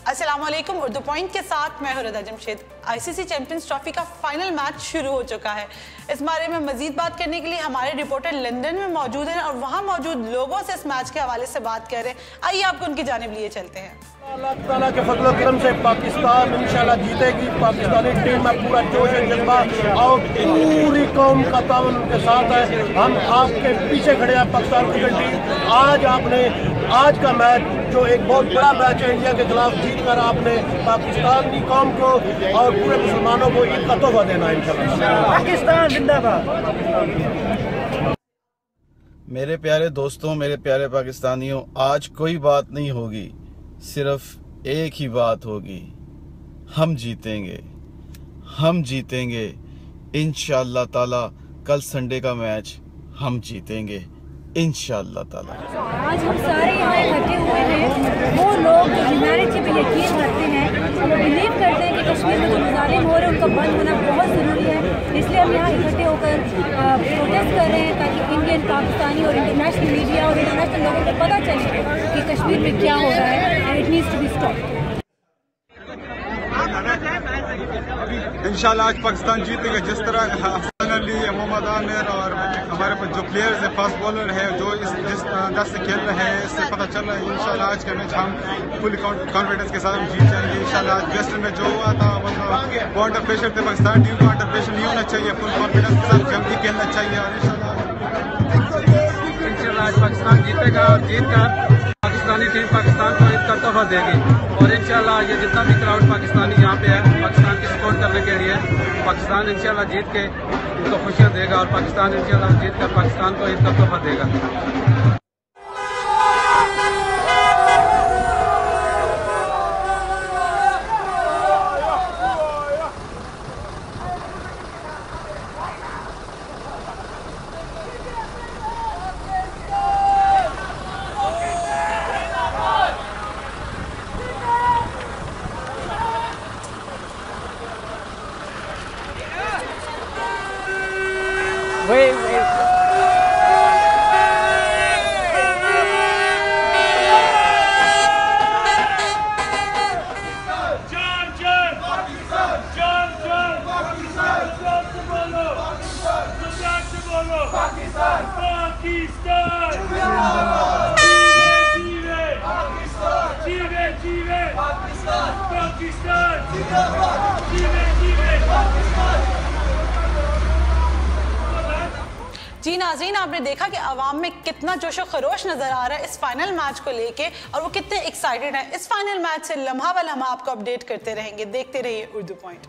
अस्सलामुअलैकुम। उर्दू पॉइंट के साथ मैं हूं रदा जमशेद। आईसीसी चैंपियंस ट्रॉफी का फाइनल मैच शुरू हो चुका है। इस बारे में मजीद बात करने के लिए हमारे रिपोर्टर लंदन में मौजूद हैं और वहां मौजूद लोगों से इस मैच के हवाले से बात कर रहे हैं। आइए आपको उनकी जानिब लिए चलते हैं। अल्लाह ताला के फजल व करम से पाकिस्तान इंशाल्लाह जीतेगी। पाकिस्तानी टीम में पूरा जोश है, जज्बा और पूरी कौम का तावन उनके साथ है। हम आपके पीछे खड़े हैं पाकिस्तान क्रिकेट टीम। आज का मैच जो एक बहुत बड़ा मैच है, इंडिया के खिलाफ जीत कर आपने पाकिस्तान की कौम को और पूरे मुसलमानों को ईद का तोहफा देना है इंशाल्लाह। पाकिस्तान जिंदाबाद। मेरे प्यारे दोस्तों, मेरे प्यारे पाकिस्तानियों, आज कोई बात नहीं होगी, सिर्फ एक ही बात होगी। हम जीतेंगे, हम जीतेंगे इंशाअल्लाह ताला। कल संडे का मैच हम जीतेंगे इंशाअल्लाह ताला। आज हम सारे यहाँ इकट्ठे हुए हैं, वो लोग जो ह्यूमैनिटी पे यकीन रखते हैं, वो बिलीव करते हैं कि कश्मीर में जो मुजालिम हो रहे हैं उनका बंद होना बहुत ज़रूरी है। इसलिए हम यहाँ इकट्ठे होकर प्रोटेस्ट कर रहे हैं ताकि इंडियन, पाकिस्तानी और इंटरनेशनल मीडिया और इंटरनेशनल लोगों को पता चले कि कश्मीर में क्या हो रहा है and it needs to be stopped. इंशाल्लाह आज पाकिस्तान जीतेगा। जिस तरह फाइनली मोहम्मद आमिर और हमारे पास जो प्लेयर्स है, फास्ट बॉलर है, जो जिस अंदाज से खेल रहे हैं, इससे पता चल रहा है इंशाल्लाह आज का मैच हम फुल कॉन्फिडेंस के साथ जीत जाएंगे इंशाल्लाह। आज वेस्टर्न में जो हुआ था वो अंडर प्रेशर थे, पाकिस्तान टीम को अंडर प्रेशर नहीं होना चाहिए, फुल कॉन्फिडेंस के साथ जल्दी खेलना चाहिए और इंशाल्लाह आज पाकिस्तान जीतेगा और जीत कर पाकिस्तानी टीम पाकिस्तान को ईद का तोहफा देगी। और इंशाल्लाह ये जितना भी क्राउड पाकिस्तानी यहाँ पे है, पाकिस्तान की सपोर्ट करने के लिए, पाकिस्तान इंशाल्लाह जीत के उनको खुशियाँ देगा और पाकिस्तान इंशाल्लाह जीत कर पाकिस्तान को ईद का तोहफा देगा। जी नाज़रीन, आपने देखा कि अवाम में कितना जोशो खरोश नजर आ रहा है इस फाइनल मैच को लेके और वो कितने एक्साइटेड हैं। इस फाइनल मैच से लम्हा ब लम्हा आपको अपडेट करते रहेंगे। देखते रहिए उर्दू पॉइंट।